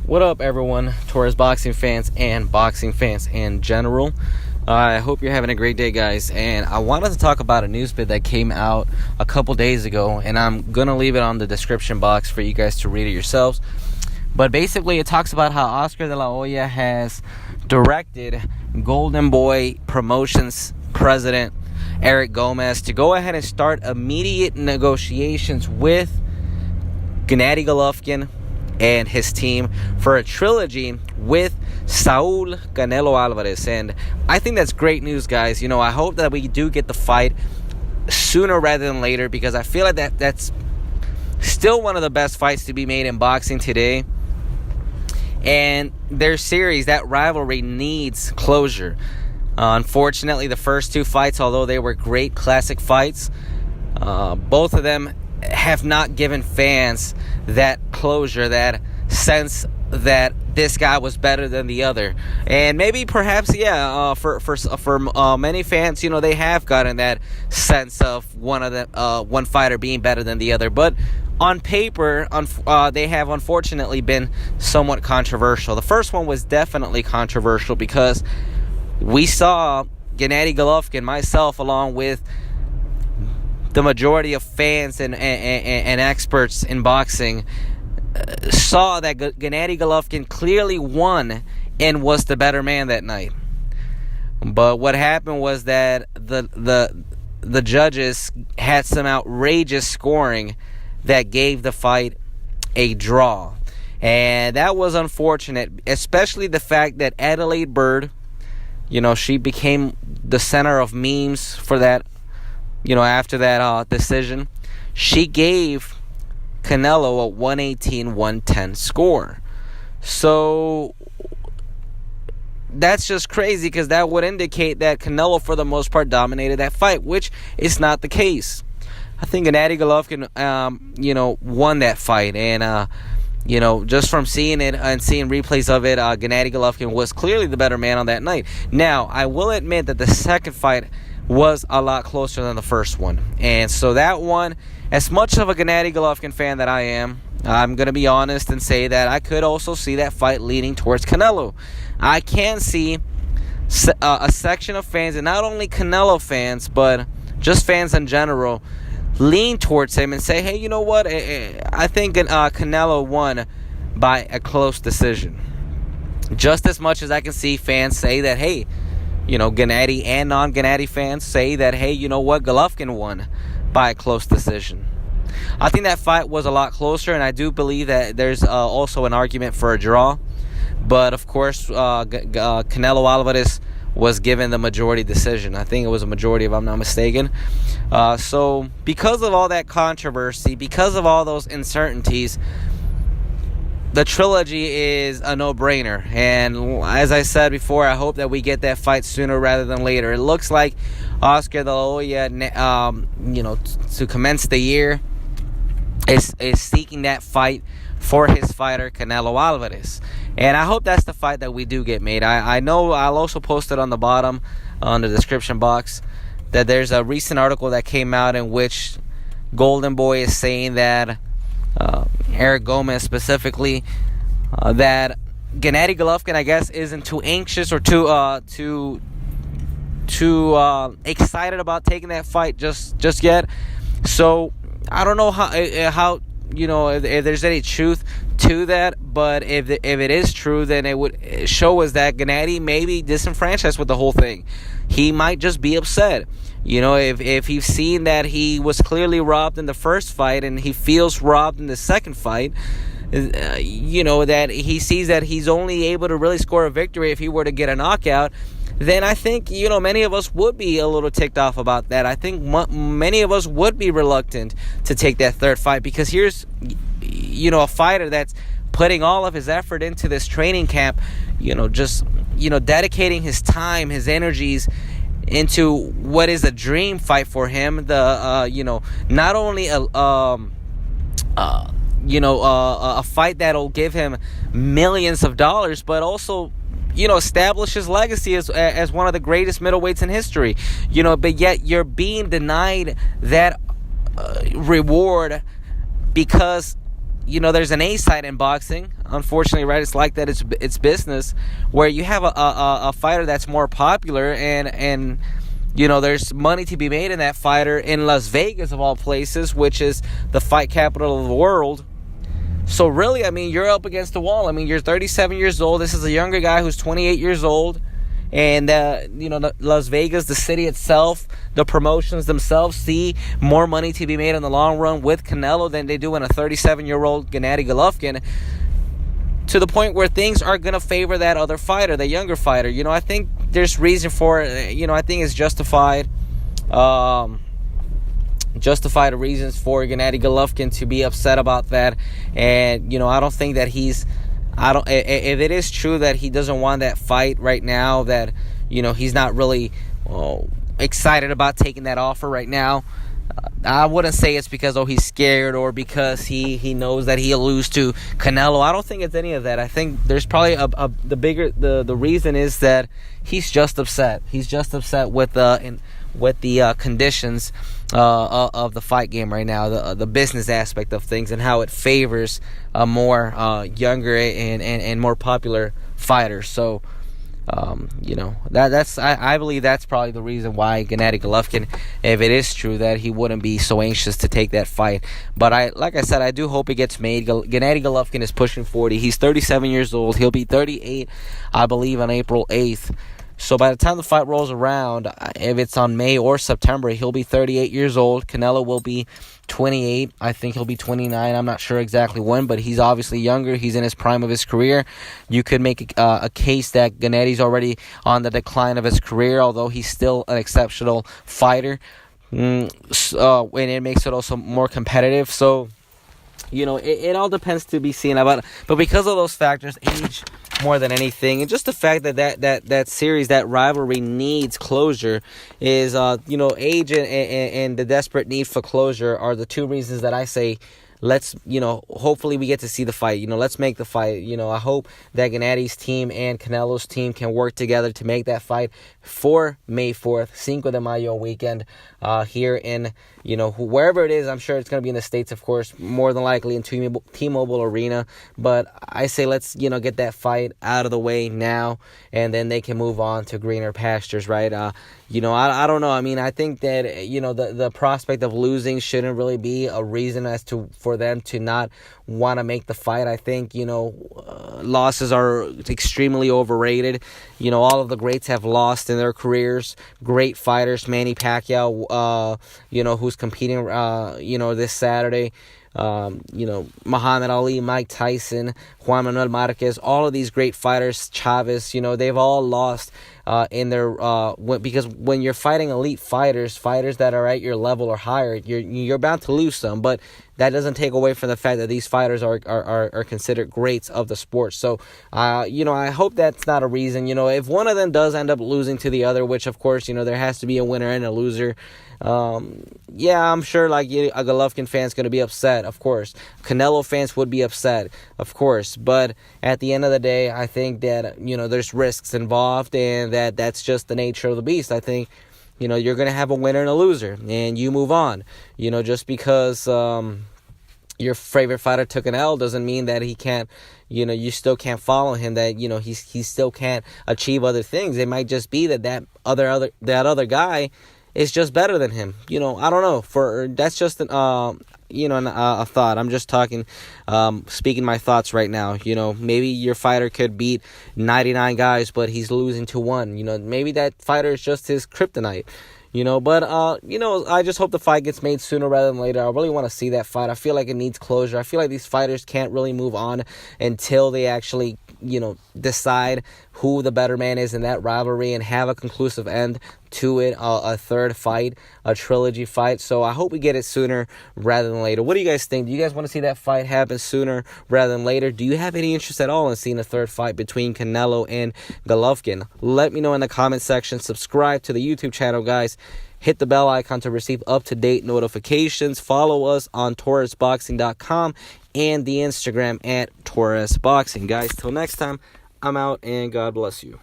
What up, everyone? Torres boxing fans and boxing fans in general. I hope you're having a great day, guys. And I wanted to talk about a news bit that came out a couple days ago, and I'm going to leave it on the description box for you guys to read it yourselves. But basically, it talks about how Oscar de la Hoya has directed Golden Boy Promotions president Eric Gomez to go ahead and start immediate negotiations with Gennady Golovkin and his team for a trilogy with Saul Canelo Alvarez. And I think that's great news, guys. I hope that we do get the fight sooner rather than later, because I feel like that's still one of the best fights to be made in boxing today. And their series, that rivalry, needs closure. Unfortunately, the first two fights, although they were great classic fights, both of them have not given fans that closure, that sense that this guy was better than the other. And maybe perhaps for many fans, they have gotten that sense of one fighter being better than the other. But on paper, they have unfortunately been somewhat controversial. The first one was definitely controversial because we saw Gennady Golovkin, myself, along with the majority of fans and experts in boxing, saw that Gennady Golovkin clearly won and was the better man that night. But what happened was that the judges had some outrageous scoring that gave the fight a draw. And that was unfortunate, especially the fact that Adelaide Bird, she became the center of memes for that. After that decision, she gave Canelo a 118-110 score. So that's just crazy, because that would indicate that Canelo, for the most part, dominated that fight, which is not the case. I think Gennady Golovkin, won that fight. And, just from seeing it and seeing replays of it, Gennady Golovkin was clearly the better man on that night. Now, I will admit that the second fight was a lot closer than the first one. And so that one, as much of a Gennady Golovkin fan that I am, I'm going to be honest and say that I could also see that fight leaning towards Canelo. I can see a section of fans, and not only Canelo fans, but just fans in general, lean towards him and say, hey, you know what? I think Canelo won by a close decision. Just as much as I can see fans say that, hey, Gennady and non-Gennady fans say that, hey, you know what? Golovkin won by a close decision. I think that fight was a lot closer, and I do believe that there's also an argument for a draw. But, of course, Canelo Alvarez was given the majority decision. I think it was a majority, if I'm not mistaken. So, because of all that controversy, because of all those uncertainties, the trilogy is a no-brainer. And as I said before, I hope that we get that fight sooner rather than later. It looks like Oscar de la Hoya, to commence the year, is seeking that fight for his fighter, Canelo Alvarez. And I hope that's the fight that we do get made. I know I'll also post it on the bottom, on the description box, that there's a recent article that came out in which Golden Boy is saying that Eric Gomez specifically, that Gennady Golovkin, I guess, isn't too anxious or too excited about taking that fight just yet. So I don't know how if there's any truth to that, but if it is true, then it would show us that Gennady may be disenfranchised with the whole thing. He might just be upset. If he's seen that he was clearly robbed in the first fight and he feels robbed in the second fight, that he sees that he's only able to really score a victory if he were to get a knockout, then I think, many of us would be a little ticked off about that. I think many of us would be reluctant to take that third fight, because here's, a fighter that's putting all of his effort into this training camp, dedicating his time, his energies into what is a dream fight for him. Not only a fight that'll give him millions of dollars, but also establish his legacy as one of the greatest middleweights in history. But yet you're being denied that reward because there's an A side in boxing. Unfortunately, right? It's like that. It's business, where you have a fighter that's more popular, and there's money to be made in that fighter in Las Vegas, of all places, which is the fight capital of the world. So really, I mean, you're up against the wall. I mean, you're 37 years old. This is a younger guy who's 28 years old. And, Las Vegas, the city itself, the promotions themselves see more money to be made in the long run with Canelo than they do in a 37-year-old Gennady Golovkin, to the point where things are going to favor that other fighter, the younger fighter. I think there's reason for it. I think it's justified. Justified reasons for Gennady Golovkin to be upset about that. And, I don't think that if it is true that he doesn't want that fight right now, that, he's not really excited about taking that offer right now, I wouldn't say it's because, he's scared, or because he knows that he'll lose to Canelo. I don't think it's any of that. I think there's probably the reason is that he's just upset. He's just upset with the conditions of the fight game right now, the business aspect of things, and how it favors a more younger and more popular fighter. So, I believe that's probably the reason why Gennady Golovkin, if it is true that he wouldn't be so anxious to take that fight. But like I said, I do hope it gets made. Gennady Golovkin is pushing 40. He's 37 years old. He'll be 38, I believe, on April 8th. So by the time the fight rolls around, if it's on May or September, he'll be 38 years old. Canelo will be 28. I think he'll be 29. I'm not sure exactly when, but he's obviously younger. He's in his prime of his career. You could make a case that Gennady's already on the decline of his career, although he's still an exceptional fighter. And it makes it also more competitive. So, it all depends to be seen. But because of those factors, age more than anything, and just the fact that series, that rivalry needs closure, is age and the desperate need for closure are the two reasons that I say, let's, hopefully we get to see the fight. Let's make the fight. I hope that Gennady's team and Canelo's team can work together to make that fight for May 4th, Cinco de Mayo weekend, here in, wherever it is. I'm sure it's going to be in the States, of course, more than likely in T-Mobile Arena. But I say let's, get that fight out of the way now, and then they can move on to greener pastures, right? I don't know. I mean, I think that, the prospect of losing shouldn't really be a reason for them to not want to make the fight. I think, losses are extremely overrated. All of the greats have lost in their careers. Great fighters, Manny Pacquiao, who's competing, this Saturday. Muhammad Ali, Mike Tyson, Juan Manuel Marquez, all of these great fighters, Chavez, they've all lost in their because when you're fighting elite fighters that are at your level or higher, you're bound to lose some, but that doesn't take away from the fact that these fighters are considered greats of the sport. So, I hope that's not a reason. If one of them does end up losing to the other, which of course, there has to be a winner and a loser. I'm sure a Golovkin fan's going to be upset, of course. Canelo fans would be upset, of course. But at the end of the day, I think that, there's risks involved, and that's just the nature of the beast. I think, you're going to have a winner and a loser, and you move on. Just because your favorite fighter took an L doesn't mean that he can't, you still can't follow him, that, he still can't achieve other things. It might just be that other guy is just better than him. I don't know. That's just a thought. I'm just talking, speaking my thoughts right now. Maybe your fighter could beat 99 guys, but he's losing to one. Maybe that fighter is just his kryptonite. But I just hope the fight gets made sooner rather than later. I really want to see that fight. I feel like it needs closure. I feel like these fighters can't really move on until they actually, decide who the better man is in that rivalry and have a conclusive end to it, a third fight, a trilogy fight. So I hope we get it sooner rather than later. What do you guys think? Do you guys want to see that fight happen sooner rather than later? Do you have any interest at all in seeing a third fight between Canelo and Golovkin? Let me know in the comment section. Subscribe to the YouTube channel, guys. Hit the bell icon to receive up-to-date notifications. Follow us on TorresBoxing.com and the Instagram at TorresBoxing. Guys, till next time, I'm out, and God bless you.